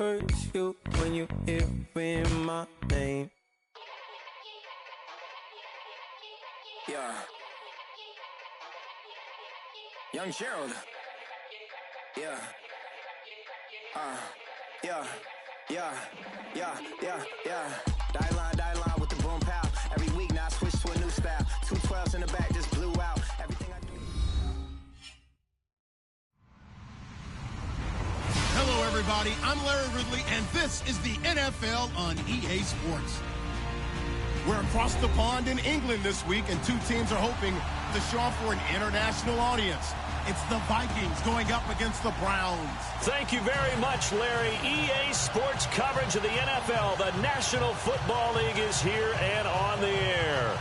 hurts you when you hear my name. Yeah. Young Gerald. Yeah. Yeah. Die line with the boom pow. Every week now I switch to a new style. 212s in the back just blew out. Everything I do. Hello, everybody. I'm Larry Ridley, and this is the NFL on EA Sports. We're across the pond in England this week, and two teams are hoping to show off for an international audience. It's the Vikings going up against the Browns. Thank you very much, Larry. EA Sports coverage of the NFL. The National Football League is here and on the air.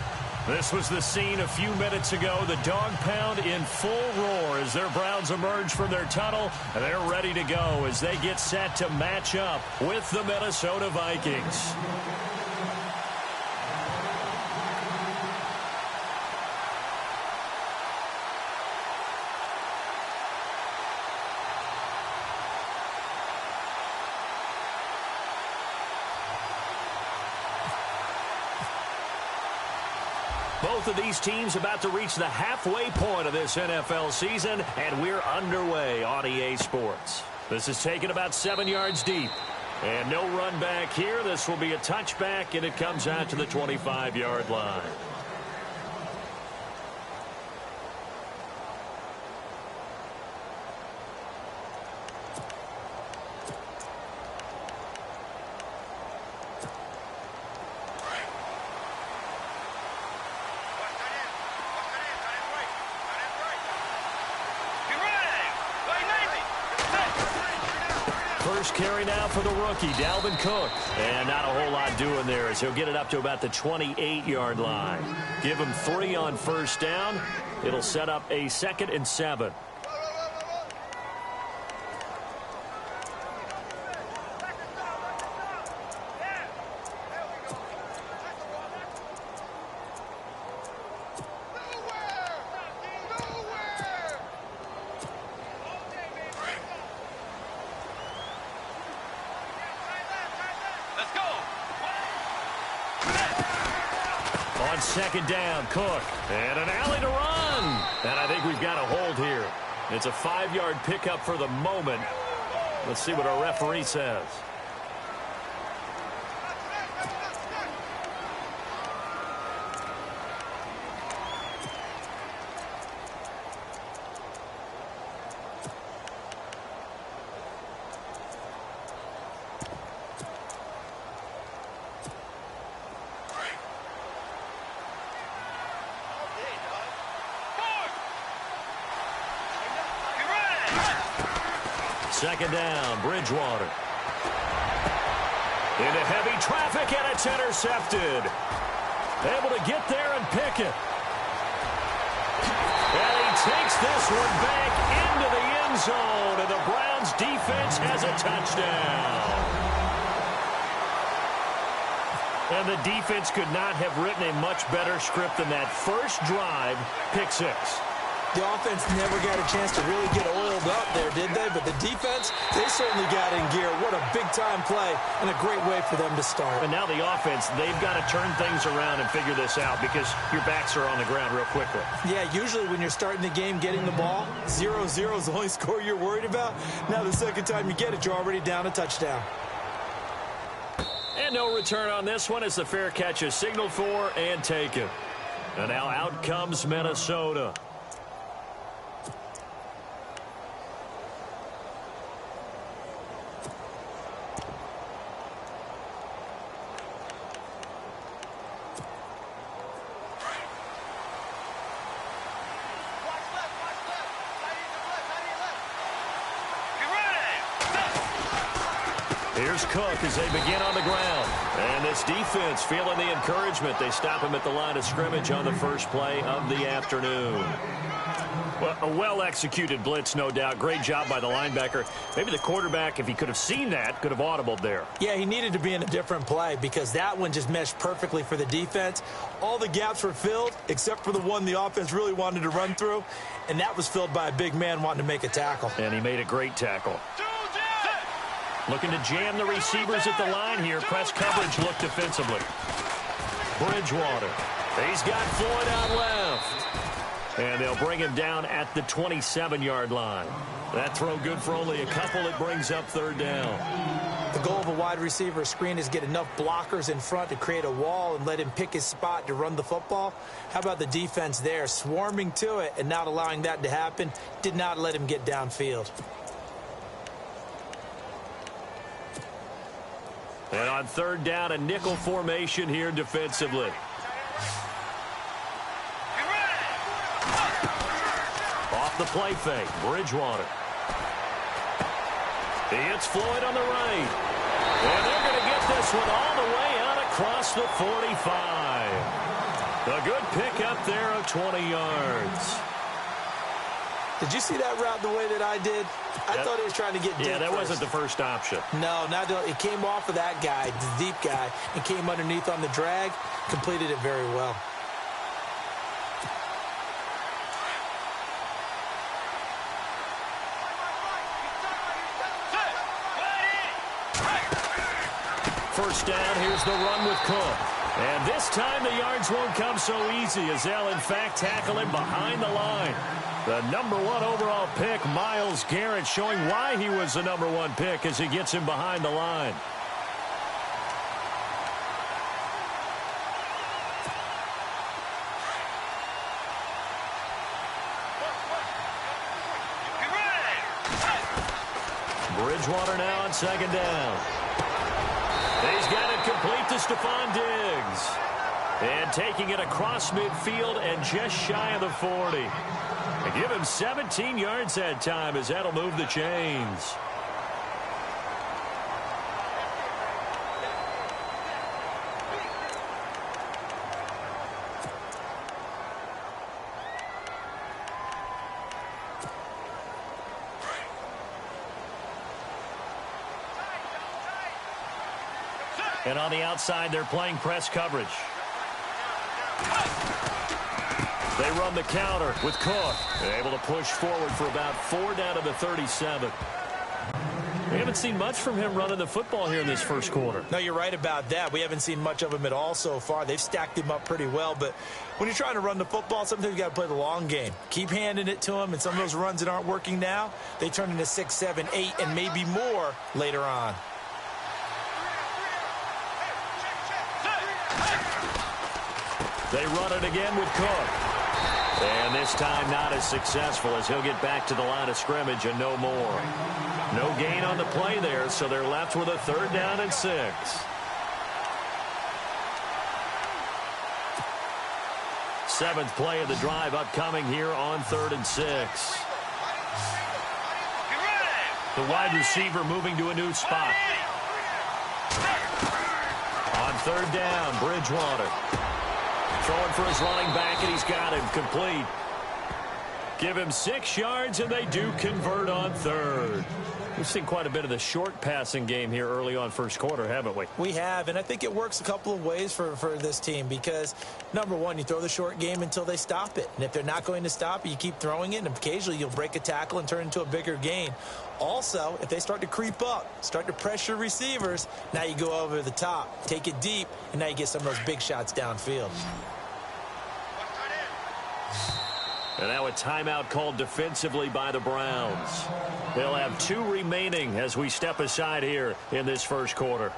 This was the scene a few minutes ago. The dog pound in full roar as their Browns emerge from their tunnel. And they're ready to go as they get set to match up with the Minnesota Vikings. Both of these teams about to reach the halfway point of this NFL season, and we're underway on EA Sports. This is taken about 7 yards deep. And no run back here. This will be a touchback, and it comes out to the 25-yard line. First carry now for the rookie, Dalvin Cook. And not a whole lot doing there as he'll get it up to about the 28-yard line. Give him 3 on first down. It'll set up a 2nd and 7. On 2nd down, Cook. And an alley to run. And I think we've got a hold here. It's a 5-yard pickup for the moment. Let's see what our referee says. Second down, Bridgewater. Into heavy traffic, and it's intercepted. Able to get there and pick it. And he takes this one back into the end zone, and the Browns defense has a touchdown. And the defense could not have written a much better script than that first drive, pick 6. The offense never got a chance to really get oiled up there, did they? But the defense, they certainly got in gear. What a big-time play and a great way for them to start. And now the offense, they've got to turn things around and figure this out because your backs are on the ground real quickly. Yeah, usually when you're starting the game getting the ball, 0-0 is the only score you're worried about. Now the second time you get it, you're already down a touchdown. And no return on this one as the fair catch is signaled for and taken. And now out comes Minnesota. Here's Cook as they begin on the ground. And this defense feeling the encouragement. They stop him at the line of scrimmage on the first play of the afternoon. Well, a well-executed blitz, no doubt. Great job by the linebacker. Maybe the quarterback, if he could have seen that, could have audibled there. Yeah, he needed to be in a different play because that one just meshed perfectly for the defense. All the gaps were filled except for the one the offense really wanted to run through, and that was filled by a big man wanting to make a tackle. And he made a great tackle. Looking to jam the receivers at the line here. Press coverage look defensively. Bridgewater. He's got Floyd out left. And they'll bring him down at the 27-yard line. That throw good for only a couple. It brings up third down. The goal of a wide receiver screen is get enough blockers in front to create a wall and let him pick his spot to run the football. How about the defense there, swarming to it and not allowing that to happen? Did not let him get downfield. And on third down, a nickel formation here defensively. Off the play fake, Bridgewater. He hits Floyd on the right. And they're going to get this one all the way out across the 45. A good pickup there of 20 yards. Did you see that route the way that I did? I thought he was trying to get deep. Yeah, that first. wasn't the first option. No, it came off of that guy, the deep guy, and came underneath on the drag. Completed it very well. First down, here's the run with Cook. And this time the yards won't come so easy as they'll, in fact, tackle him behind the line. The number 1 overall pick, Myles Garrett, showing why he was the number 1 pick as he gets him behind the line. Bridgewater now on second down. He's got it complete to Stephon Diggs. And taking it across midfield and just shy of the 40. And give him 17 yards that time as that'll move the chains. And on the outside, they're playing press coverage. They run the counter with Cook. They're able to push forward for about 4 down to the 37. We haven't seen much from him running the football here in this first quarter. No, you're right about that. We haven't seen much of him at all so far. They've stacked him up pretty well. But when you're trying to run the football, sometimes you got to play the long game. Keep handing it to him. And some of those runs that aren't working now, they turn into 6, 7, 8, and maybe more later on. They run it again with Cook. And this time not as successful as he'll get back to the line of scrimmage and no more. No gain on the play there, so they're left with a 3rd down and 6. Seventh play of the drive upcoming here on 3rd and 6. The wide receiver moving to a new spot. On 3rd down, Bridgewater. Throwing for his running back, and he's got him complete. Give him 6 yards, and they do convert on 3rd. We've seen quite a bit of the short passing game here early on first quarter, haven't we? We have, and I think it works a couple of ways for this team because, number one, you throw the short game until they stop it. And if they're not going to stop it, you keep throwing it, and occasionally you'll break a tackle and turn it into a bigger gain. Also, if they start to creep up, start to pressure receivers, now you go over the top, take it deep, and now you get some of those big shots downfield. And now a timeout called defensively by the Browns. They'll have 2 remaining as we step aside here in this first quarter.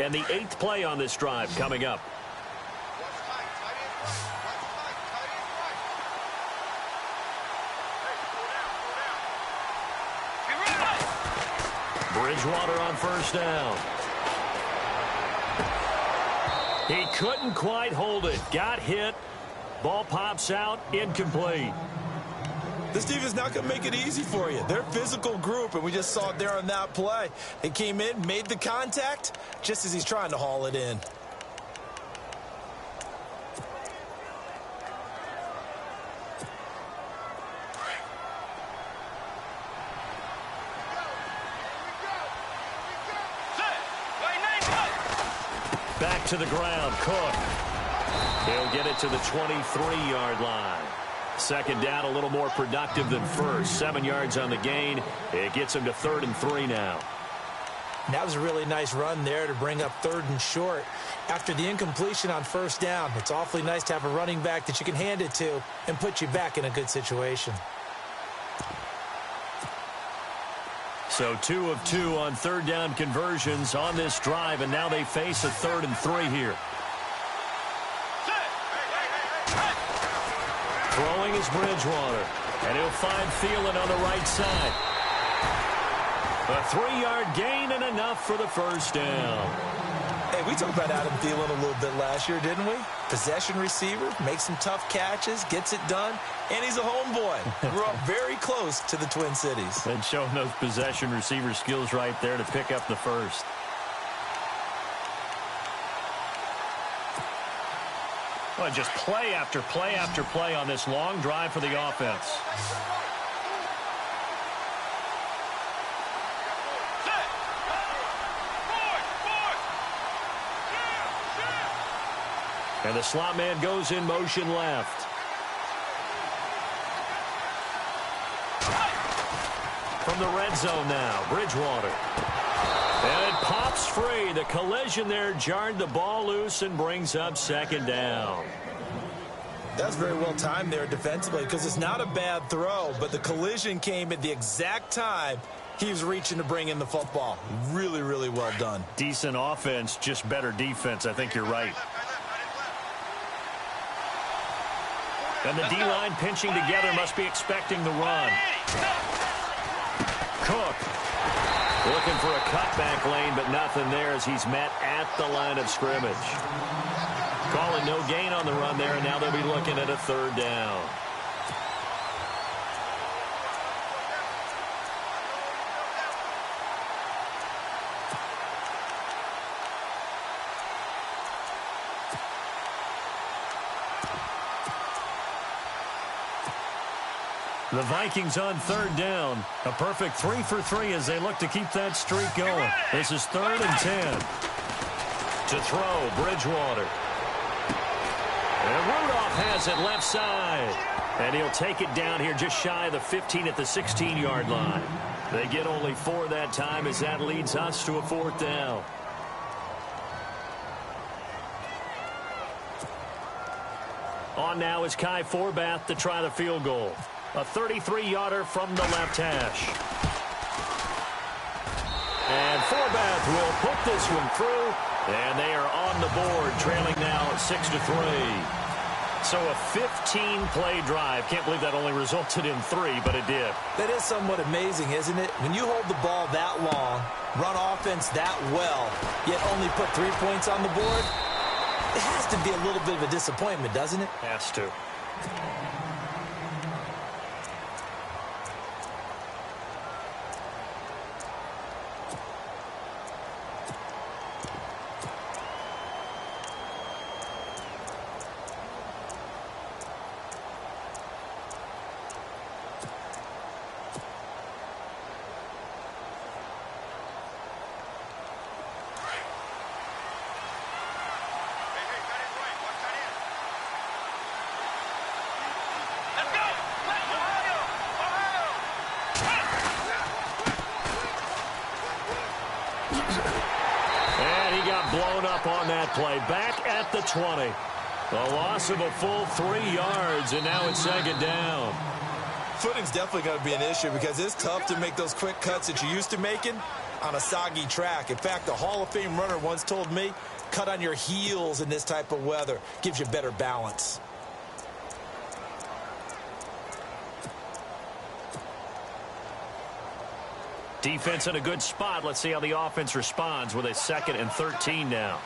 And the 8th play on this drive coming up. Bridgewater on first down. He couldn't quite hold it. Got hit. Ball pops out. Incomplete. This team is not going to make it easy for you. They're a physical group, and we just saw it there on that play. They came in, made the contact, just as he's trying to haul it in. Back to the ground, Cook. He'll get it to the 23-yard line. Second down, a little more productive than first. 7 yards on the gain. It gets him to 3rd and 3 now. And that was a really nice run there to bring up 3rd and short. After the incompletion on first down, it's awfully nice to have a running back that you can hand it to and put you back in a good situation. So 2 of 2 on 3rd down conversions on this drive, and now they face a 3rd and 3 here. Throwing is Bridgewater, and he'll find Thielen on the right side. A 3-yard gain and enough for the first down. Hey, we talked about Adam Thielen a little bit last year, didn't we? Possession receiver, makes some tough catches, gets it done, and he's a homeboy. Grew up very close to the Twin Cities. And showing those possession receiver skills right there to pick up the first. Well, just play after play after play on this long drive for the offense. And the slot man goes in motion left. From the red zone now, Bridgewater. And it pops free. The collision there jarred the ball loose and brings up 2nd down. That's very well timed there defensively because it's not a bad throw, but the collision came at the exact time he was reaching to bring in the football. Really, really well done. Decent offense, just better defense. I think you're right. And the D-line pinching together must be expecting the run. Cook looking for a cutback lane, but nothing there as he's met at the line of scrimmage. Calling no gain on the run there, and now they'll be looking at a 3rd down. The Vikings on 3rd down. A perfect 3 for 3 as they look to keep that streak going. This is 3rd and 10. To throw, Bridgewater. And Rudolph has it left side. And he'll take it down here just shy of the 15 at the 16-yard line. They get only 4 that time as that leads us to a 4th down. On now is Kai Forbath to try the field goal. A 33-yarder from the left hash. And Forbath will put this one through, and they are on the board, trailing now 6-3. So a 15-play drive. Can't believe that only resulted in 3, but it did. That is somewhat amazing, isn't it? When you hold the ball that long, run offense that well, yet only put 3 points on the board, it has to be a little bit of a disappointment, doesn't it? Has to. Blown up on that play. Back at the 20. A loss of a full 3 yards, and now it's 2nd down. Footing's definitely going to be an issue because it's tough to make those quick cuts that you're used to making on a soggy track. In fact, a Hall of Fame runner once told me, cut on your heels in this type of weather. Gives you better balance. Defense in a good spot. Let's see how the offense responds with a 2nd and 13 now.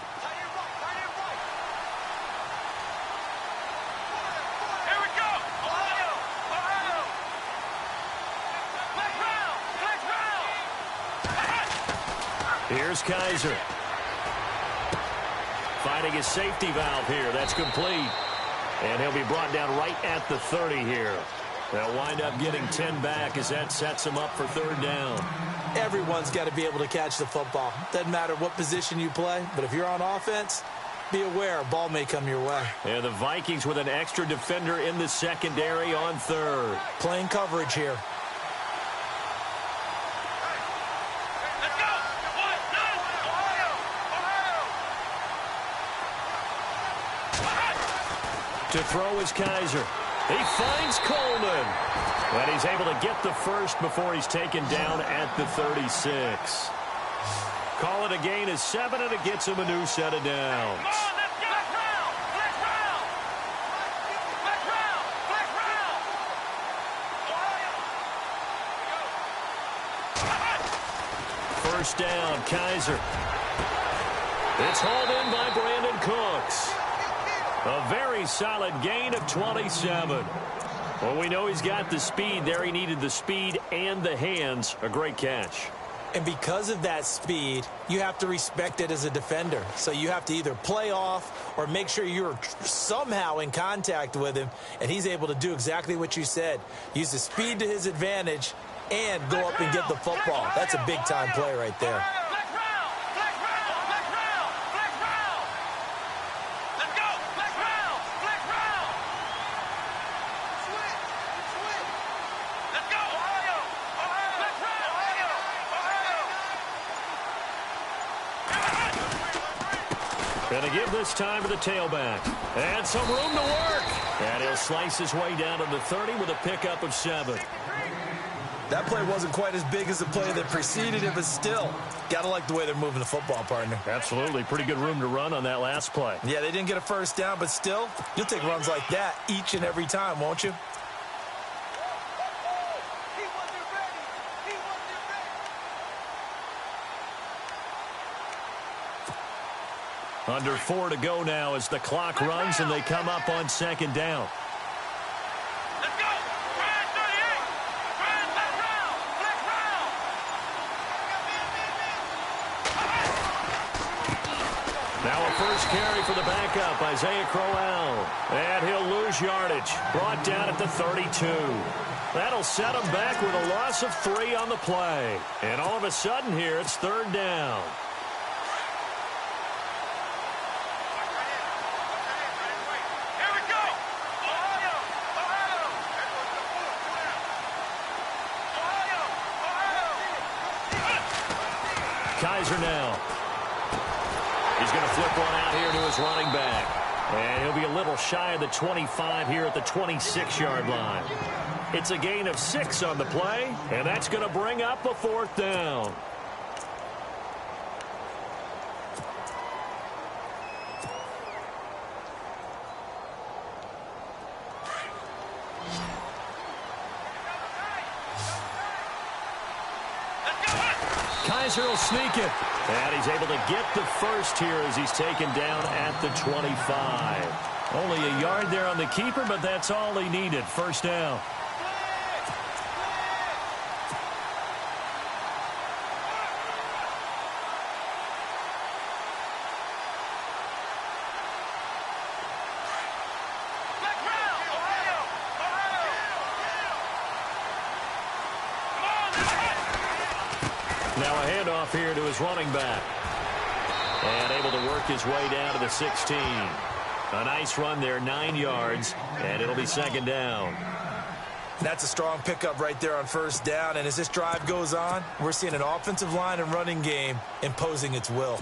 Here we go. Here's Kaiser. Finding his safety valve here. That's complete. And he'll be brought down right at the 30 here. They'll wind up getting 10 back as that sets them up for 3rd down. Everyone's got to be able to catch the football. Doesn't matter what position you play, but if you're on offense, be aware a ball may come your way. And the Vikings with an extra defender in the secondary on third. Playing coverage here. To throw is Kaiser. He finds Coleman. And he's able to get the first before he's taken down at the 36. Call it a gain of 7, and it gets him a new set of downs. First down, Kaiser. It's hauled in by Brandon Cooks. A very solid gain of 27. Well, we know he's got the speed there. He needed the speed and the hands. A great catch. And because of that speed, you have to respect it as a defender. So you have to either play off or make sure you're somehow in contact with him, and he's able to do exactly what you said. Use the speed to his advantage and go up and get the football. That's a big-time play right there. Going to give this time to the tailback. And some room to work. And he'll slice his way down to the 30 with a pickup of 7. That play wasn't quite as big as the play that preceded it, but still, got to like the way they're moving the football, partner. Absolutely. Pretty good room to run on that last play. Yeah, they didn't get a first down, but still, you'll take runs like that each and every time, won't you? Under 4 to go now as the clock runs and they come up on second down. Let's go! Ryan 38! Ryan, left round! Left round! Now a first carry for the backup, Isaiah Crowell. And he'll lose yardage. Brought down at the 32. That'll set him back with a loss of 3 on the play. And all of a sudden here, it's third down. Kaiser now. He's going to flip one out here to his running back. And he'll be a little shy of the 25 here at the 26-yard line. It's a gain of 6 on the play, and that's going to bring up a fourth down. Kaiser will sneak it. And he's able to get the first here as he's taken down at the 25. Only a yard there on the keeper, but that's all he needed. First down. Now a handoff here to his running back. And able to work his way down to the 16. A nice run there, 9 yards, and it'll be second down. That's a strong pickup right there on first down, and as this drive goes on, we're seeing an offensive line and running game imposing its will.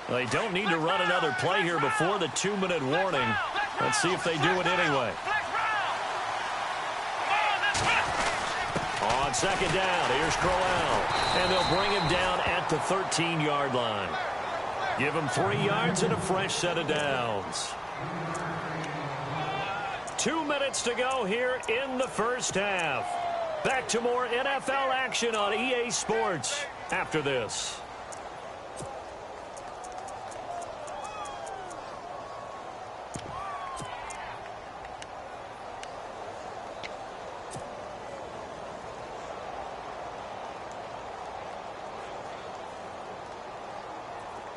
They don't need to run another play here before the 2-minute warning. Let's see if they do it anyway. On second down, here's Crowell. And they'll bring him down at the 13-yard line. Give him 3 yards and a fresh set of downs. 2 minutes to go here in the first half. Back to more NFL action on EA Sports after this.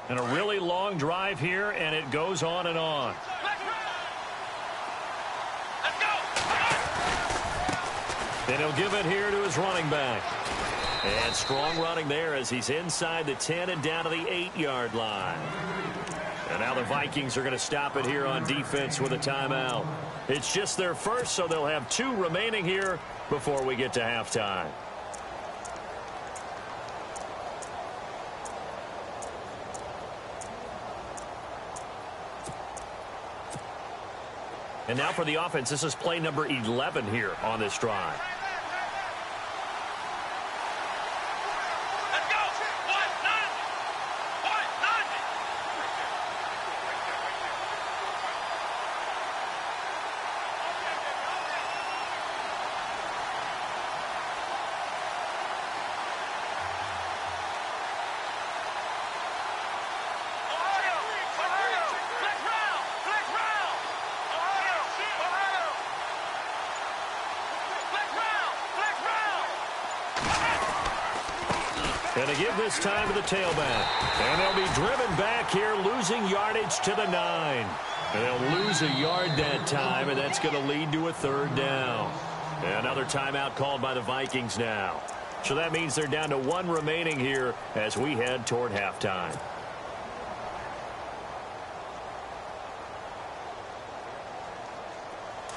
And a really long drive here, and it goes on and on. Let's go. And he'll give it here to his running back. And strong running there as he's inside the 10 and down to the 8-yard line. And now the Vikings are going to stop it here on defense with a timeout. It's just their first, so they'll have 2 remaining here before we get to halftime. And now for the offense, this is play number 11 here on this drive. Let's go. 1-0. 1-0. Ohio. Flex round. Flex round. Ohio. Flex round. Flex round. And to give this time to the tailback. And they'll be driven back here, losing yardage to the 9. And they'll lose a yard that time, and that's going to lead to a 3rd down. And another timeout called by the Vikings now. So that means they're down to 1 remaining here as we head toward halftime.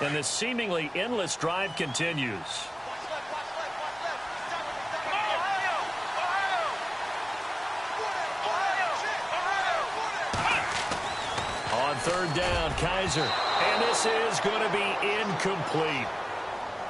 And this seemingly endless drive continues. On 3rd down, Kaiser. And this is going to be incomplete.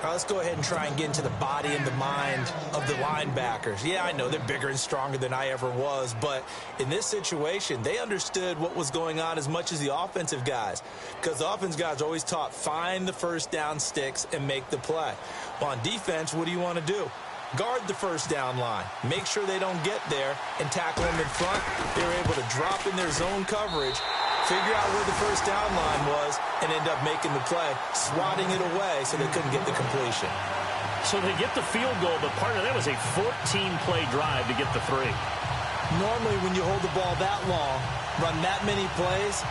All right, let's go ahead and try and get into the body and the mind of the linebackers. Yeah, I know they're bigger and stronger than I ever was, but in this situation, they understood what was going on as much as the offensive guys, because the offensive guys are always taught, find the first down sticks and make the play. Well, on defense, what do you want to do? Guard the first down line. Make sure they don't get there and tackle them in front. They were able to drop in their zone coverage, figure out where the first down line was, and end up making the play, swatting it away so they couldn't get the completion. So they get the field goal, but part of that was a 14-play drive to get the 3. Normally, when you hold the ball that long, run that many plays,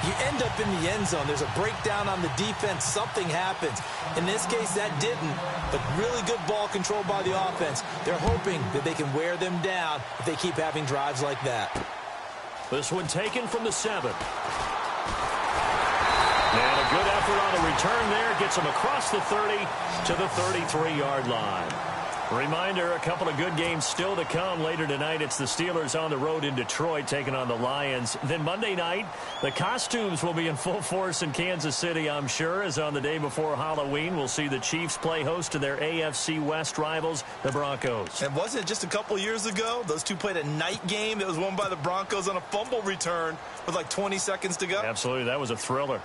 you end up in the end zone. There's a breakdown on the defense. Something happens. In this case, that didn't, but really good ball control by the offense. They're hoping that they can wear them down if they keep having drives like that. This one taken from the 7. And a good effort on the return there. Gets them across the 30 to the 33-yard line. Reminder, a couple of good games still to come later tonight. It's the Steelers on the road in Detroit taking on the Lions. Then Monday night, the costumes will be in full force in Kansas City, I'm sure, as on the day before Halloween, we'll see the Chiefs play host to their AFC West rivals, the Broncos. And wasn't it just a couple years ago, those two played a night game that was won by the Broncos on a fumble return with like 20 seconds to go? Absolutely, that was a thriller.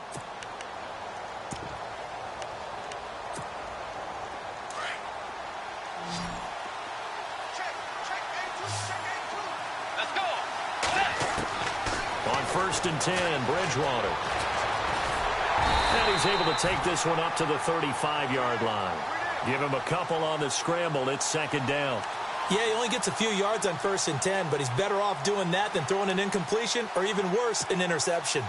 First and 10, Bridgewater. And he's able to take this one up to the 35-yard line. Give him a couple on the scramble. It's 2nd down. Yeah, he only gets a few yards on 1st and 10, but he's better off doing that than throwing an incompletion or even worse, an interception.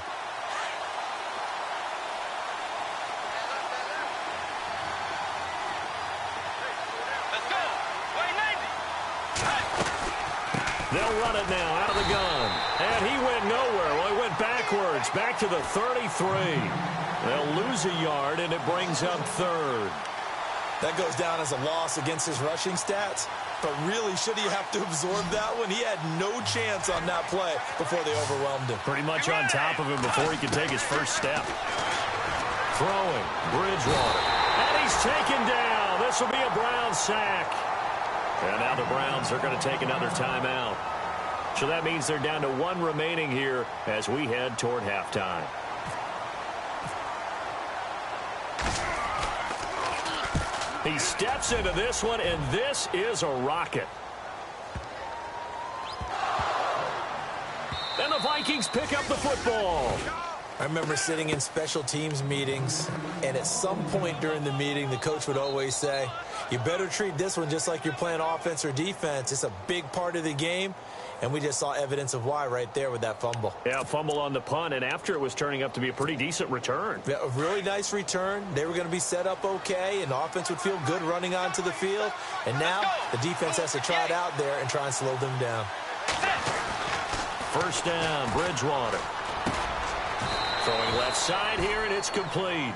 Let's go. They'll run it now out of the gun. And he went nowhere. Well, he went backwards, back to the 33. They'll lose a yard, and it brings up 3rd. That goes down as a loss against his rushing stats. But really, should he have to absorb that one? He had no chance on that play before they overwhelmed him. Pretty much on top of him before he could take his first step. Throwing, Bridgewater. And he's taken down. This will be a Brown sack. And now the Browns are going to take another timeout. So that means they're down to 1 remaining here as we head toward halftime. He steps into this one, and this is a rocket. And the Vikings pick up the football. I remember sitting in special teams meetings, and at some point during the meeting, the coach would always say, you better treat this one just like you're playing offense or defense. It's a big part of the game, and we just saw evidence of why right there with that fumble. Yeah, fumble on the punt, and after it was turning up to be a pretty decent return. Yeah, a really nice return. They were going to be set up okay, and the offense would feel good running onto the field. And now the defense has to try it out there and try and slow them down. First down, Bridgewater. Throwing left side here, and it's complete.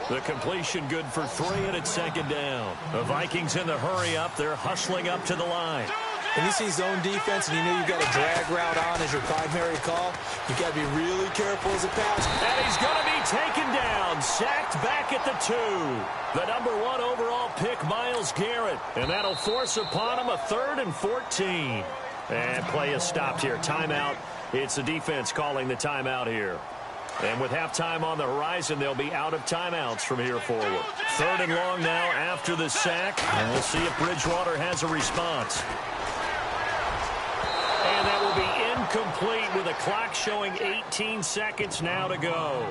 The completion good for 3, and it's second down. The Vikings in the hurry up. They're hustling up to the line. When you see zone defense and you know you've got a drag route on as your primary call, you've got to be really careful as a pass. And he's going to be taken down, sacked back at the 2. The number 1 overall pick, Myles Garrett. And that'll force upon him a 3rd and 14. And play is stopped here. Timeout. It's the defense calling the timeout here. And with halftime on the horizon, they'll be out of timeouts from here forward. 3rd and long now after the sack. And we'll see if Bridgewater has a response. And that will be incomplete with a clock showing 18 seconds now to go.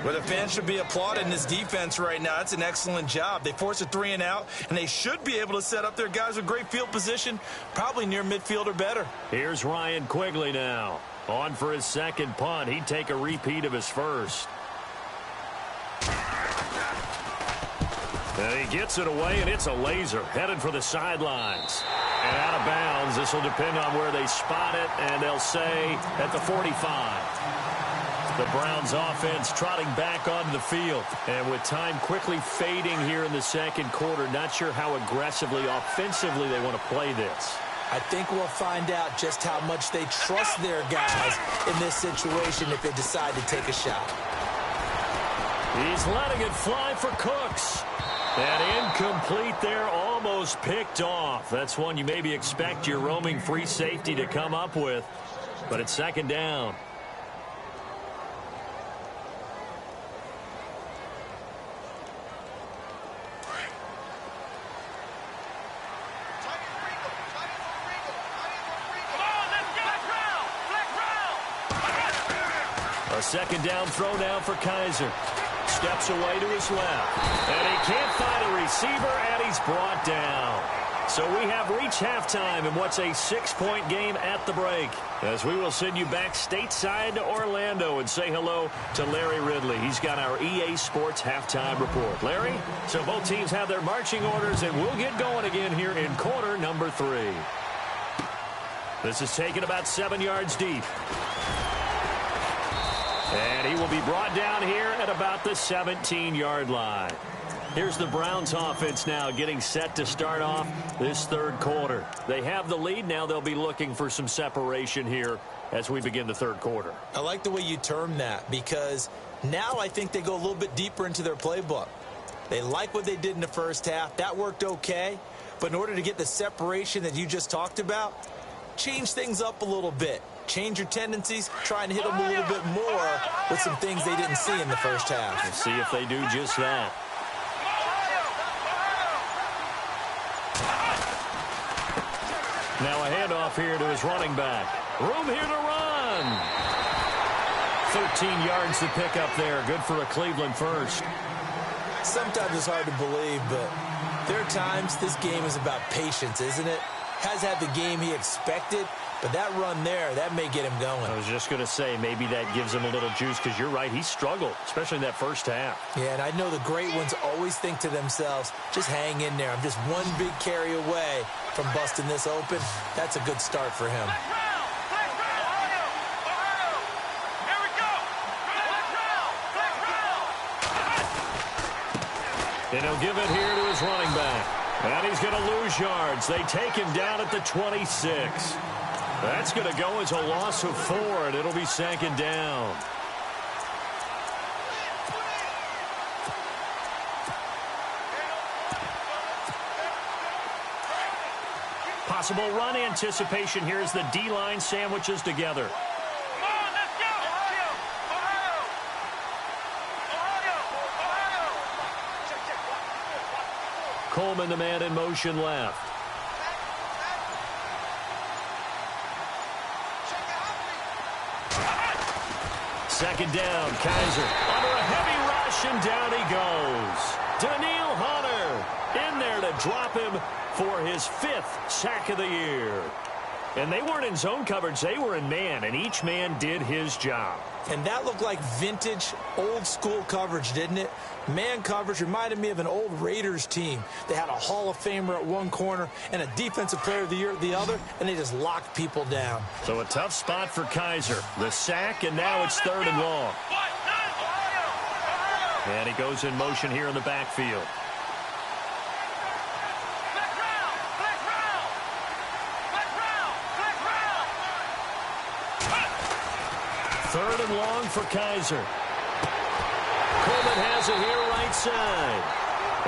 Well, the fans should be applauding this defense right now. That's an excellent job. They force a 3 and out, and they should be able to set up their guys with great field position, probably near midfield or better. Here's Ryan Quigley now. On for his second punt. He'd take a repeat of his first. And he gets it away, and it's a laser. Headed for the sidelines. And out of bounds. This will depend on where they spot it, and they'll say at the 45. The Browns offense trotting back onto the field. And with time quickly fading here in the second quarter, not sure how aggressively, offensively they want to play this. I think we'll find out just how much they trust their guys in this situation if they decide to take a shot. He's letting it fly for Cooks. And incomplete there, almost picked off. That's one you maybe expect your roaming free safety to come up with. But it's second down. A second down throw now for Kaiser. Steps away to his left. And he can't find a receiver, and he's brought down. So we have reached halftime in what's a 6-point game at the break. As we will send you back stateside to Orlando and say hello to Larry Ridley. He's got our EA Sports halftime report. Larry, so both teams have their marching orders, and we'll get going again here in quarter number 3. This is taken about 7 yards deep. And he will be brought down here at about the 17-yard line. Here's the Browns offense now getting set to start off this third quarter. They have the lead. Now they'll be looking for some separation here as we begin the third quarter. I like the way you term that because now I think they go a little bit deeper into their playbook. They like what they did in the first half. That worked okay. But in order to get the separation that you just talked about, change things up a little bit. Change your tendencies, try and hit them a little bit more with some things they didn't see in the first half. We'll see if they do just that. Now a handoff here to his running back. Room here to run. 13 yards to pick up there. Good for a Cleveland first. Sometimes it's hard to believe, but there are times this game is about patience, isn't it? Has had the game he expected, but that run there, that may get him going. I was just going to say, maybe that gives him a little juice because you're right, he struggled, especially in that first half. Yeah, and I know the great ones always think to themselves, just hang in there. I'm just one big carry away from busting this open. That's a good start for him. And he'll give it here to his running back. And he's going to lose yards. They take him down at the 26. That's going to go as a loss of 4, and it'll be second down. Possible run anticipation here as the D-line sandwiches together. Coleman, the man in motion left. Second down, Kaiser under a heavy rush, and down he goes. Daniil Hunter in there to drop him for his 5th sack of the year. And they weren't in zone coverage. They were in man, and each man did his job. And that looked like vintage, old-school coverage, didn't it? Man coverage reminded me of an old Raiders team. They had a Hall of Famer at one corner and a Defensive Player of the Year at the other, and they just locked people down. So a tough spot for Kaiser. The sack, and now it's 3rd and long. And he goes in motion here in the backfield. Third and long for Kaiser. Coleman has it here right side.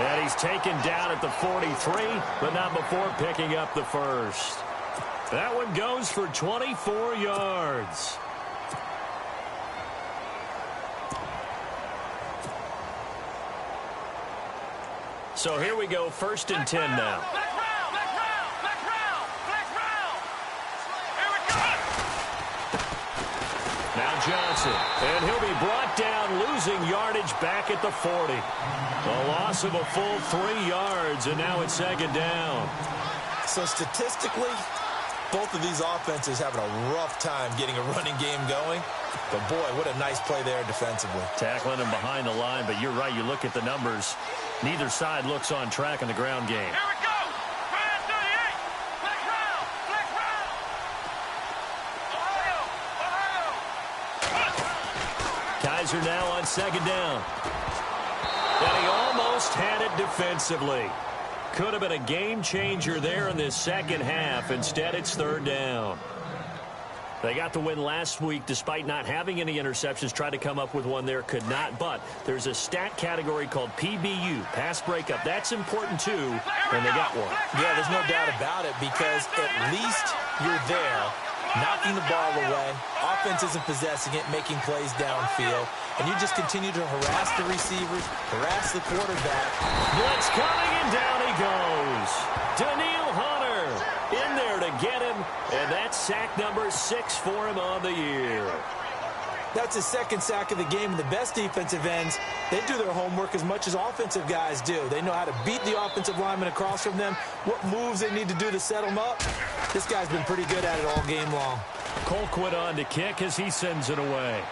And he's taken down at the 43, but not before picking up the first. That one goes for 24 yards. So here we go, 1st and 10 now. Now Johnson, and he'll be brought down, losing yardage back at the 40. A loss of a full 3 yards, and now it's 2nd down. So statistically, both of these offenses having a rough time getting a running game going. But, boy, what a nice play there defensively. Tackling him behind the line, but you're right. You look at the numbers. Neither side looks on track in the ground game. Here we go. Try 38. Flex round. Flex round. Ohio. Kaiser now on 2nd down. And he almost had it defensively. Could have been a game changer there in this second half. Instead, it's 3rd down. They got the win last week despite not having any interceptions. Tried to come up with one there, could not. But there's a stat category called PBU, pass breakup. That's important too, and they got one. Yeah, there's no doubt about it because at least you're there, knocking the ball away. Offense isn't possessing it, making plays downfield. And you just continue to harass the receivers, harass the quarterback. Blitz coming, and down he goes. Daniil Hunter in there to get him, and that's sack number 6 for him on the year. That's his 2nd sack of the game. And the best defensive ends, they do their homework as much as offensive guys do. They know how to beat the offensive lineman across from them, what moves they need to do to set them up. This guy's been pretty good at it all game long. Colquitt on to kick as he sends it away.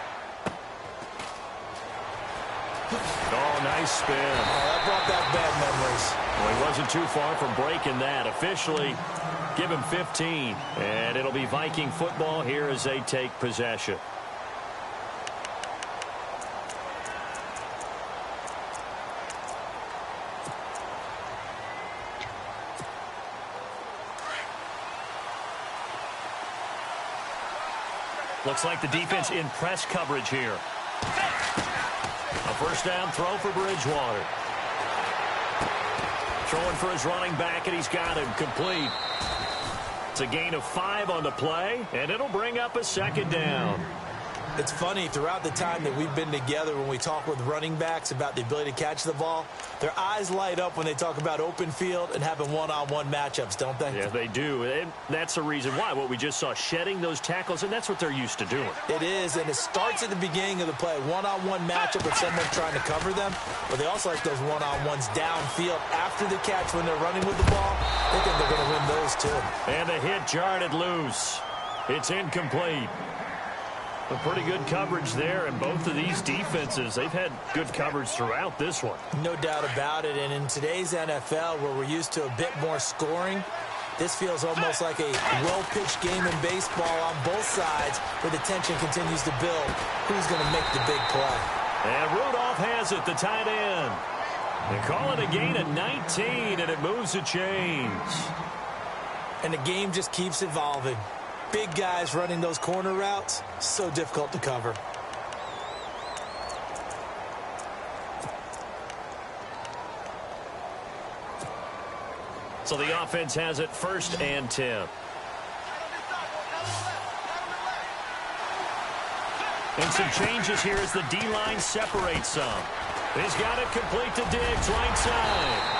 Oh, nice spin. Oh, that brought back bad memories. Well, he wasn't too far from breaking that. Officially, give him 15. And it'll be Viking football here as they take possession. Looks like the defense in press coverage here. A 1st down throw for Bridgewater. Throwing for his running back, and he's got him complete. It's a gain of 5 on the play, and it'll bring up a 2nd down. It's funny, throughout the time that we've been together, when we talk with running backs about the ability to catch the ball, their eyes light up when they talk about open field and having one-on-one matchups, don't they? Yeah, they do. And that's the reason why. What we just saw, shedding those tackles, and that's what they're used to doing. It is, and it starts at the beginning of the play. One-on-one matchup with someone trying to cover them, but they also like those one-on-ones downfield after the catch when they're running with the ball. They think they're going to win those, too. And the hit jarred it loose. It's incomplete. A pretty good coverage there, and both of these defenses, they've had good coverage throughout this one. No doubt about it, and in today's NFL, where we're used to a bit more scoring, this feels almost like a well-pitched game in baseball on both sides, where the tension continues to build. Who's going to make the big play? And Rudolph has it, the tight end. They call it a gain of 19, and it moves the chains. And the game just keeps evolving. Big guys running those corner routes, so difficult to cover. So the offense has it 1st and 10. And some changes here as the D-line separates some. He's got it complete to Diggs, right side.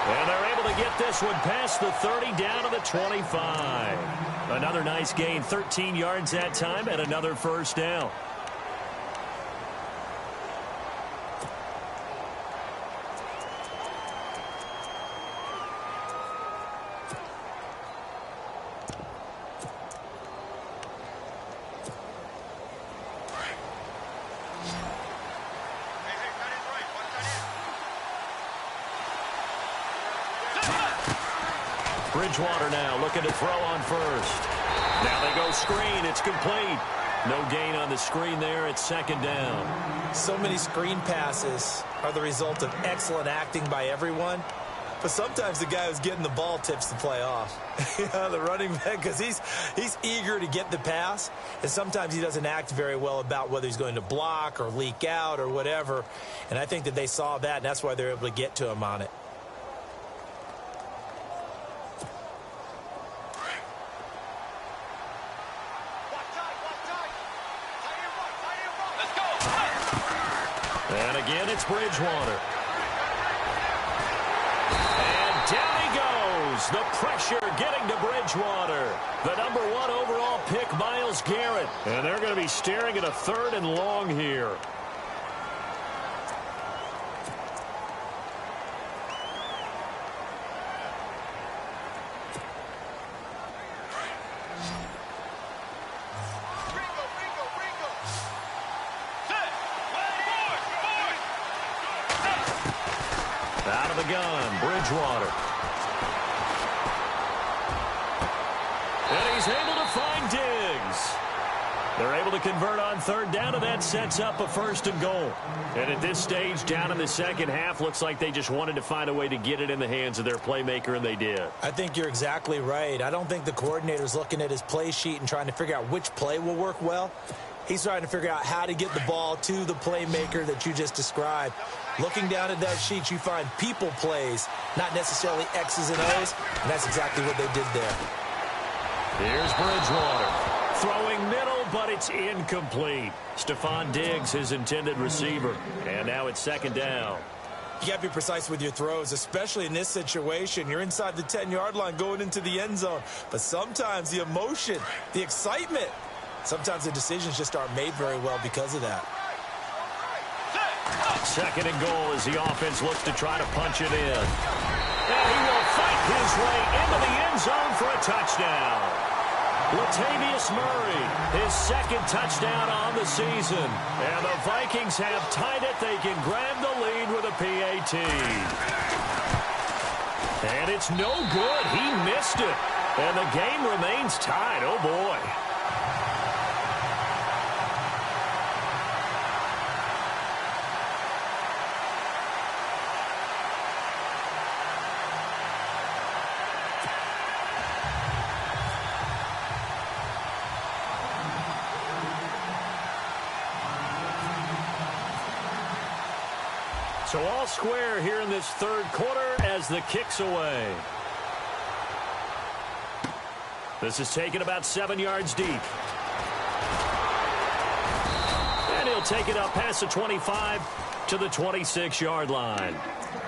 And they're able to get this one past the 30 down to the 25. Another nice gain, 13 yards that time, and another 1st down. Bridgewater now looking to throw on first. Now they go screen. It's complete. No gain on the screen there. It's second down. So many screen passes are the result of excellent acting by everyone. But sometimes the guy who's getting the ball tips the play off. The running back, because he's eager to get the pass. And sometimes he doesn't act very well about whether he's going to block or leak out or whatever. And I think that they saw that, and that's why they're able to get to him on it. And again, it's Bridgewater. And down he goes. The pressure getting to Bridgewater. The number 1 overall pick, Myles Garrett. And they're going to be staring at a 3rd and long here. Out of the gun, Bridgewater. And he's able to find Diggs. They're able to convert on 3rd down, and that sets up a 1st and goal. And at this stage, down in the second half, looks like they just wanted to find a way to get it in the hands of their playmaker, and they did. I think you're exactly right. I don't think the coordinator's looking at his play sheet and trying to figure out which play will work well. He's trying to figure out how to get the ball to the playmaker that you just described. Looking down at that sheet, you find people plays, not necessarily X's and O's, and that's exactly what they did there. Here's Bridgewater. Throwing middle, but it's incomplete. Stephon Diggs, his intended receiver. And now it's 2nd down. You got to be precise with your throws, especially in this situation. You're inside the 10-yard line going into the end zone. But sometimes the emotion, the excitement, sometimes the decisions just aren't made very well because of that. 2nd and goal as the offense looks to try to punch it in. And he will fight his way into the end zone for a touchdown. Latavius Murray, his 2nd touchdown on the season. And the Vikings have tied it. They can grab the lead with a PAT. And it's no good. He missed it. And the game remains tied. Oh, boy. So all square here in this 3rd quarter as the kick's away. This is taken about 7 yards deep. And he'll take it up past the 25 to the 26-yard line.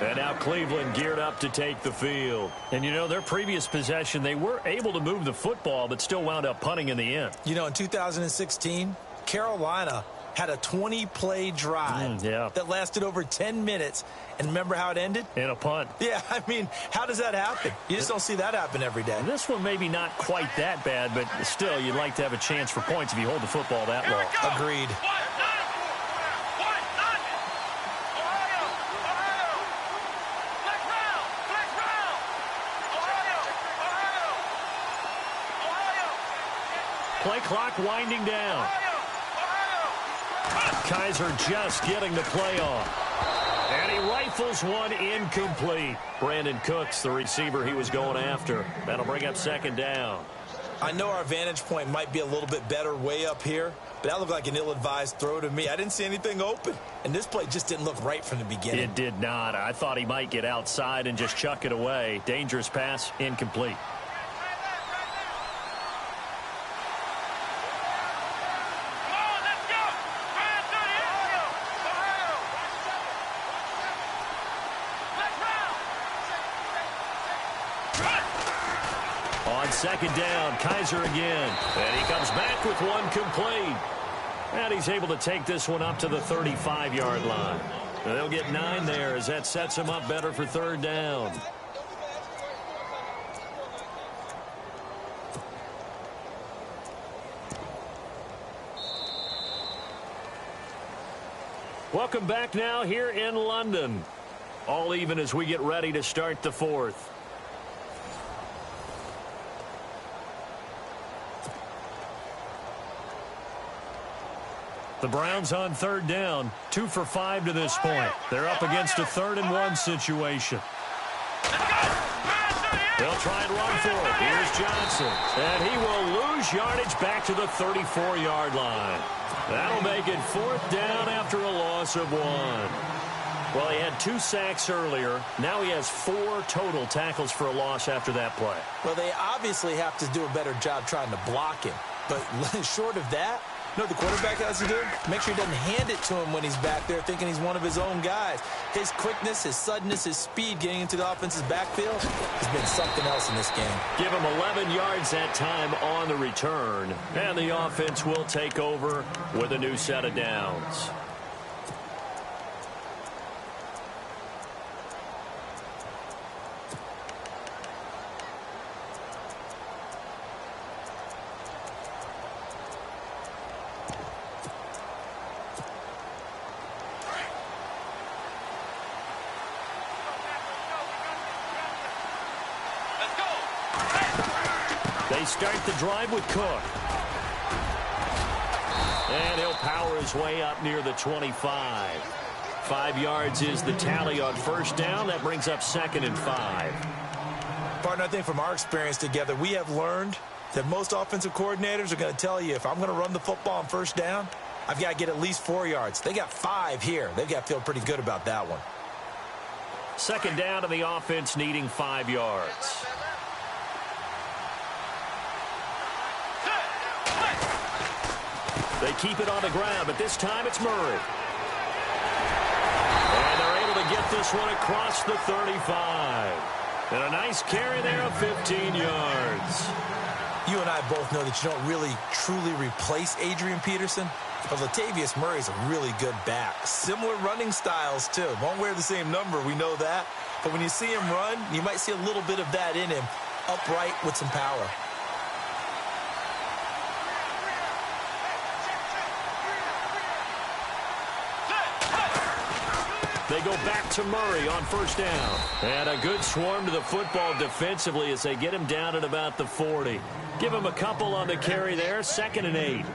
And now Cleveland geared up to take the field. And, you know, their previous possession, they were able to move the football, but still wound up punting in the end. You know, in 2016, Carolina had a 20-play drive that lasted over 10 minutes. And remember how it ended? In a punt. Yeah, I mean, how does that happen? You just don't see that happen every day. This one maybe not quite that bad, but still, you'd like to have a chance for points if you hold the football that long. Agreed. Play clock winding down. Kaiser just getting the play off. And he rifles one incomplete. Brandon Cooks, the receiver he was going after. That'll bring up 2nd down. I know our vantage point might be a little bit better way up here, but that looked like an ill-advised throw to me. I didn't see anything open, and this play just didn't look right from the beginning. It did not. I thought he might get outside and just chuck it away. Dangerous pass, incomplete. On 2nd down, Kaiser again. And he comes back with one complete. And he's able to take this one up to the 35-yard line. And they'll get 9 there as that sets him up better for 3rd down. Welcome back now here in London. All even as we get ready to start the 4th. The Browns on third down, 2 for 5 to this point. They're up against a 3rd-and-1 situation. They'll try and run for it. Here's Johnson. And he will lose yardage back to the 34-yard line. That'll make it 4th down after a loss of 1. Well, he had 2 sacks earlier. Now he has 4 total tackles for a loss after that play. Well, they obviously have to do a better job trying to block him. But short of that, you know what the quarterback has to do? Make sure he doesn't hand it to him when he's back there thinking he's one of his own guys. His quickness, his suddenness, his speed getting into the offense's backfield has been something else in this game. Give him 11 yards that time on the return. And the offense will take over with a new set of downs. They start the drive with Cook. And he'll power his way up near the 25. 5 yards is the tally on first down. That brings up 2nd and 5. Partner, I think from our experience together, we have learned that most offensive coordinators are going to tell you, if I'm going to run the football on first down, I've got to get at least 4 yards. They got 5 here. They've got to feel pretty good about that one. 2nd down to the offense needing 5 yards. They keep it on the ground, but this time it's Murray. And they're able to get this one across the 35. And a nice carry there of 15 yards. You and I both know that you don't really, truly replace Adrian Peterson. But Latavius Murray's a really good back. Similar running styles, too. Won't wear the same number, we know that. But when you see him run, you might see a little bit of that in him. Upright with some power. They go back to Murray on first down. And a good swarm to the football defensively as they get him down at about the 40. Give him a couple on the carry there, 2nd and 8.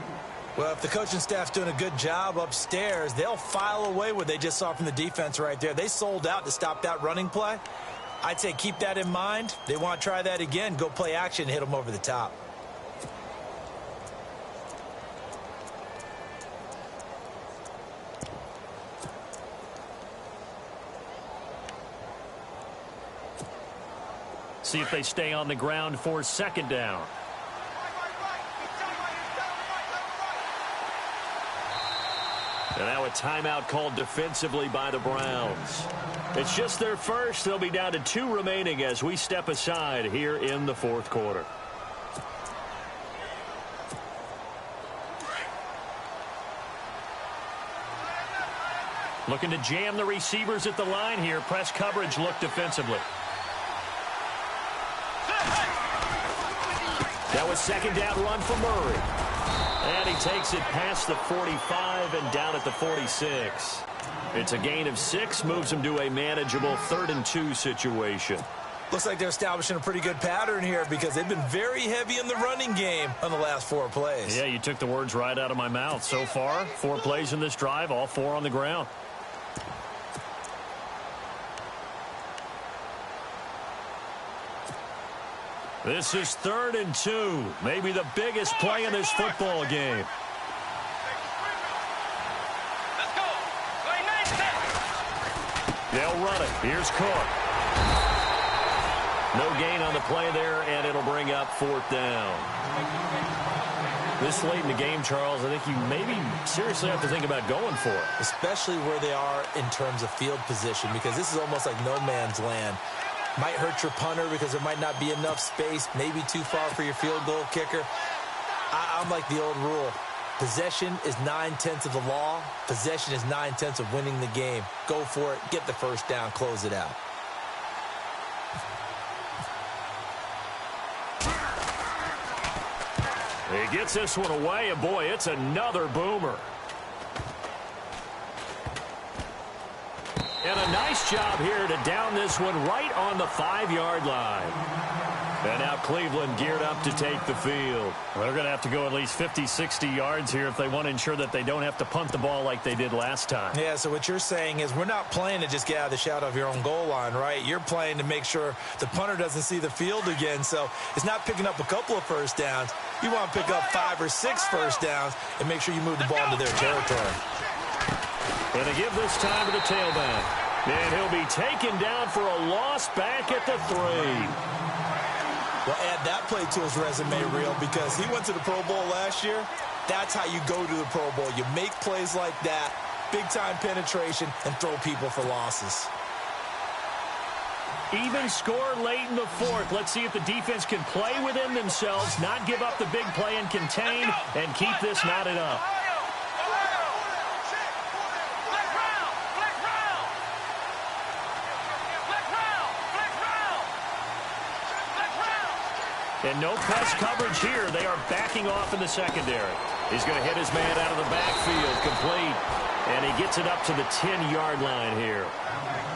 Well, if the coaching staff's doing a good job upstairs, they'll file away what they just saw from the defense right there. They sold out to stop that running play. I'd say keep that in mind. They want to try that again. Go play action, hit them over the top. See if they stay on the ground for 2nd down. And now a timeout called defensively by the Browns. It's just their first. They'll be down to 2 remaining as we step aside here in the 4th quarter. Looking to jam the receivers at the line here. Press coverage look defensively. That was 2nd down run for Murray. And he takes it past the 45 and down at the 46. It's a gain of 6, moves him to a manageable 3rd and 2 situation. Looks like they're establishing a pretty good pattern here because they've been very heavy in the running game on the last 4 plays. Yeah, you took the words right out of my mouth. So far, 4 plays in this drive, all 4 on the ground. This is 3rd and 2. Maybe the biggest play in this football game. Let's go. They'll run it. Here's Cook. No gain on the play there, and it'll bring up 4th down. This late in the game, Charles, I think you maybe seriously have to think about going for it. Especially where they are in terms of field position, because this is almost like no man's land. Might hurt your punter because there might not be enough space, maybe too far for your field goal kicker. I'm like the old rule. Possession is 9/10 of the law. Possession is 9/10 of winning the game. Go for it. Get the first down. Close it out. He gets this one away, and boy, it's another boomer. And a nice job here to down this one right on the 5-yard line. And now Cleveland geared up to take the field. Well, they're going to have to go at least 50, 60 yards here if they want to ensure that they don't have to punt the ball like they did last time. Yeah, so what you're saying is we're not playing to just get out of the shadow of your own goal line, right? You're playing to make sure the punter doesn't see the field again. So it's not picking up a couple of first downs. You want to pick up 5 or 6 first downs and make sure you move the ball into their territory. And they give this time to the tailback. And he'll be taken down for a loss back at the 3. Well, add that play to his resume reel because he went to the Pro Bowl last year. That's how you go to the Pro Bowl. You make plays like that, big-time penetration, and throw people for losses. Even score late in the 4th. Let's see if the defense can play within themselves, not give up the big play and contain, and keep this knotted up. And no press coverage here. They are backing off in the secondary. He's going to hit his man out of the backfield, complete. And he gets it up to the 10-yard line here.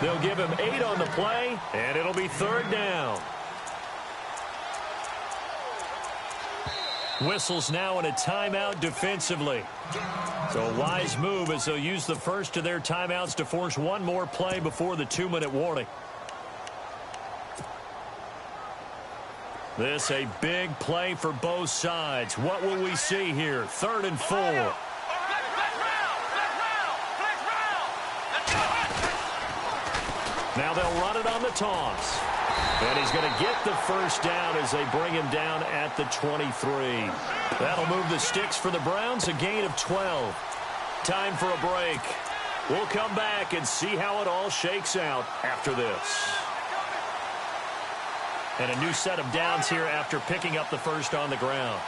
They'll give him 8 on the play, and it'll be 3rd down. Whistles now in a timeout defensively. So a wise move as they'll use the first of their timeouts to force one more play before the 2-minute warning. This a big play for both sides. What will we see here? 3rd and 4. Now they'll run it on the toss. And he's going to get the first down as they bring him down at the 23. That'll move the sticks for the Browns, a gain of 12. Time for a break. We'll come back and see how it all shakes out after this. And a new set of downs here after picking up the first on the ground.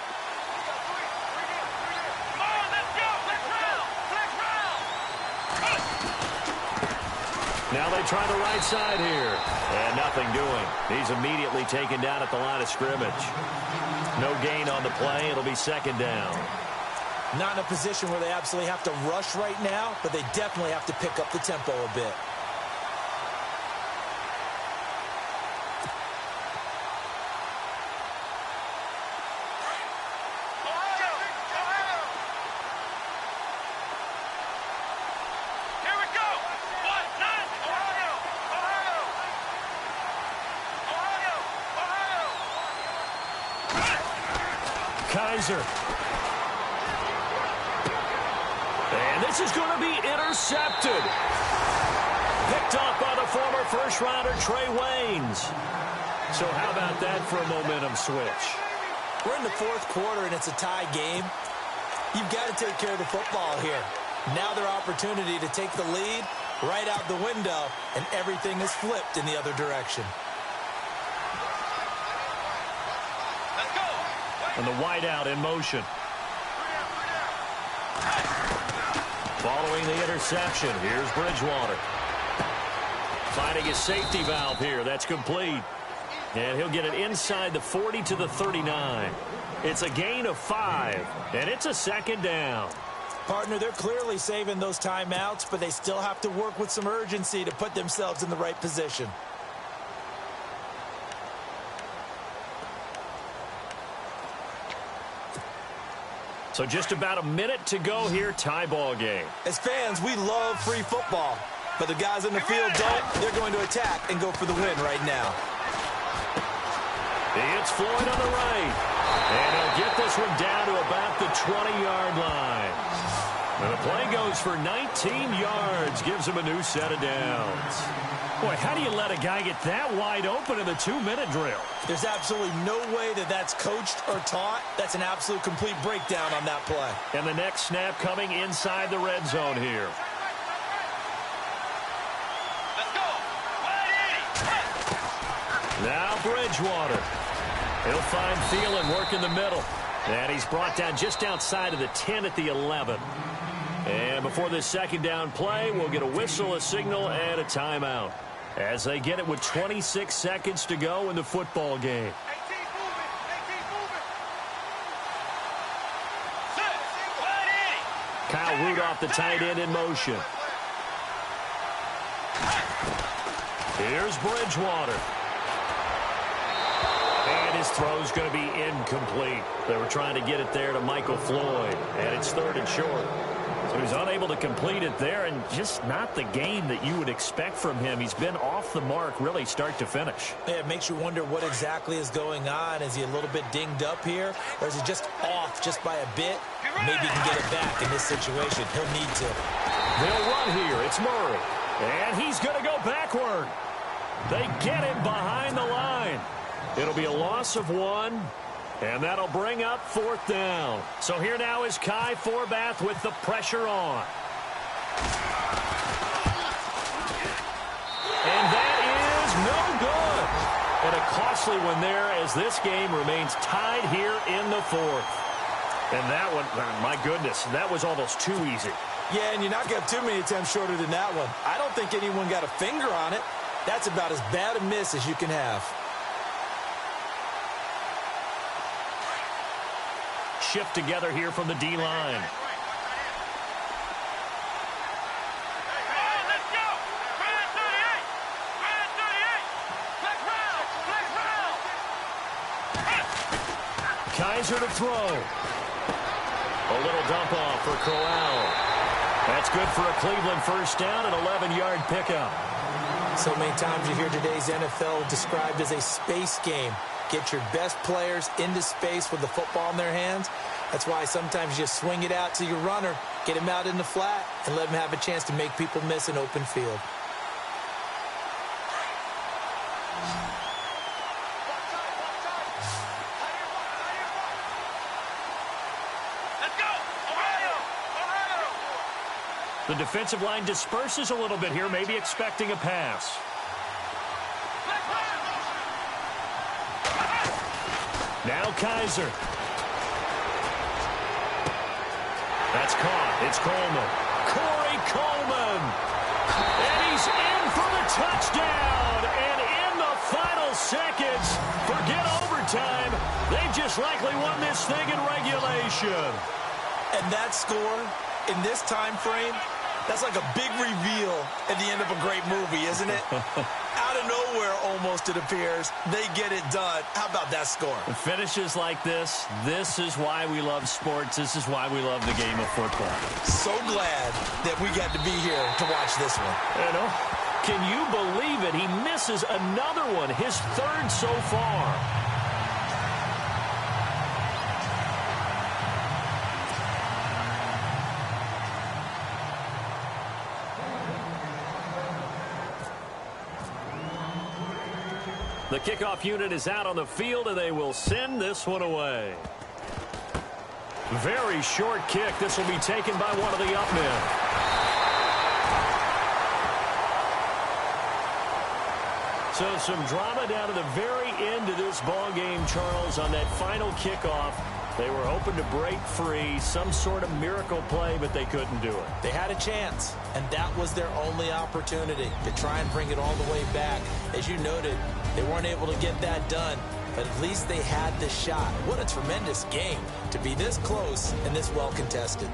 Now they try the right side here. And nothing doing. He's immediately taken down at the line of scrimmage. No gain on the play. It'll be 2nd down. Not in a position where they absolutely have to rush right now, but they definitely have to pick up the tempo a bit. And this is going to be intercepted. Picked off by the former first-rounder Trey Waynes. So how about that for a momentum switch? We're in the 4th quarter, and it's a tie game. You've got to take care of the football here. Now their opportunity to take the lead right out the window, and everything is flipped in the other direction. And the wideout in motion. Following the interception, here's Bridgewater. Finding his safety valve here. That's complete. And he'll get it inside the 40 to the 39. It's a gain of 5, and it's a 2nd down. Partner, they're clearly saving those timeouts, but they still have to work with some urgency to put themselves in the right position. So just about a minute to go here, tie ball game. As fans, we love free football, but the guys in the field don't. They're going to attack and go for the win right now. It's Floyd on the right, and he'll get this one down to about the 20-yard line. And the play goes for 19 yards, gives him a new set of downs. Boy, how do you let a guy get that wide open in the 2-minute drill? There's absolutely no way that that's coached or taught. That's an absolute complete breakdown on that play. And the next snap coming inside the red zone here. Let's go. 180. Now Bridgewater. He'll find Thielen work in the middle. And he's brought down just outside of the 10 at the 11. And before this 2nd down play, we'll get a whistle, a signal, and a timeout. As they get it with 26 seconds to go in the football game. Kyle Rudolph, the tight end, in motion. Here's Bridgewater. And his throw's going to be incomplete. They were trying to get it there to Michael Floyd, and it's 3rd and short. So he's unable to complete it there, and just not the game that you would expect from him. He's been off the mark really start to finish. Yeah, it makes you wonder what exactly is going on. Is he a little bit dinged up here, or is he just off just by a bit? Maybe he can get it back in this situation. He'll need to. They'll run here. It's Murray, and he's going to go backward. They get him behind the line. It'll be a loss of 1. And that'll bring up 4th down. So here now is Kai Forbath with the pressure on. And that is no good. And a costly one there as this game remains tied here in the 4th. And that one, my goodness, that was almost too easy. Yeah, and you're not going to have too many attempts shorter than that one. I don't think anyone got a finger on it. That's about as bad a miss as you can have. Shift together here from the D-line. Kaiser to throw. A little dump off for Corral. That's good for a Cleveland first down, an 11-yard pickup. So many times you hear today's NFL described as a space game. Get your best players into space with the football in their hands. That's why sometimes you just swing it out to your runner, get him out in the flat, and let him have a chance to make people miss an open field. Let's go! Ohio! The defensive line disperses a little bit here, maybe expecting a pass. Now Kaiser. That's caught. It's Coleman. Corey Coleman. And he's in for the touchdown. And in the final seconds, forget overtime. They just likely won this thing in regulation. And that score in this time frame, that's like a big reveal at the end of a great movie, isn't it? Out of nowhere, almost, it appears. They get it done. How about that score? Finishes like this is why we love sports. This is why we love the game of football. So glad that we got to be here to watch this one. You know, can you believe it? He misses another one, his 3rd so far. The kickoff unit is out on the field, and they will send this one away. Very short kick. This will be taken by one of the up men. So some drama down to the very end of this ball game, Charles, on that final kickoff. They were hoping to break free, some sort of miracle play, but they couldn't do it. They had a chance, and that was their only opportunity to try and bring it all the way back. As you noted, they weren't able to get that done, but at least they had the shot. What a tremendous game to be this close and this well contested.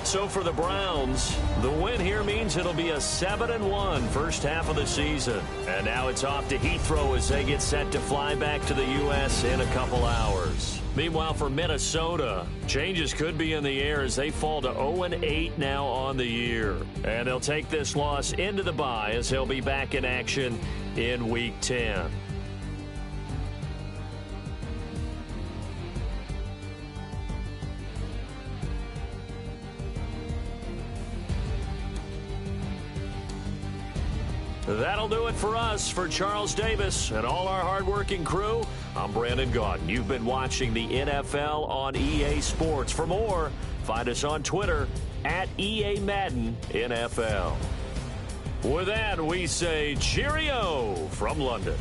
So for the Browns, the win here means it'll be a 7-1 first half of the season. And now it's off to Heathrow as they get set to fly back to the U.S. in a couple hours. Meanwhile, for Minnesota, changes could be in the air as they fall to 0-8 now on the year. And they'll take this loss into the bye as they'll be back in action in Week 10. That'll do it for us. For Charles Davis and all our hardworking crew, I'm Brandon Gaudin. You've been watching the NFL on EA Sports. For more, find us on Twitter at EA Madden NFL. With that, we say cheerio from London.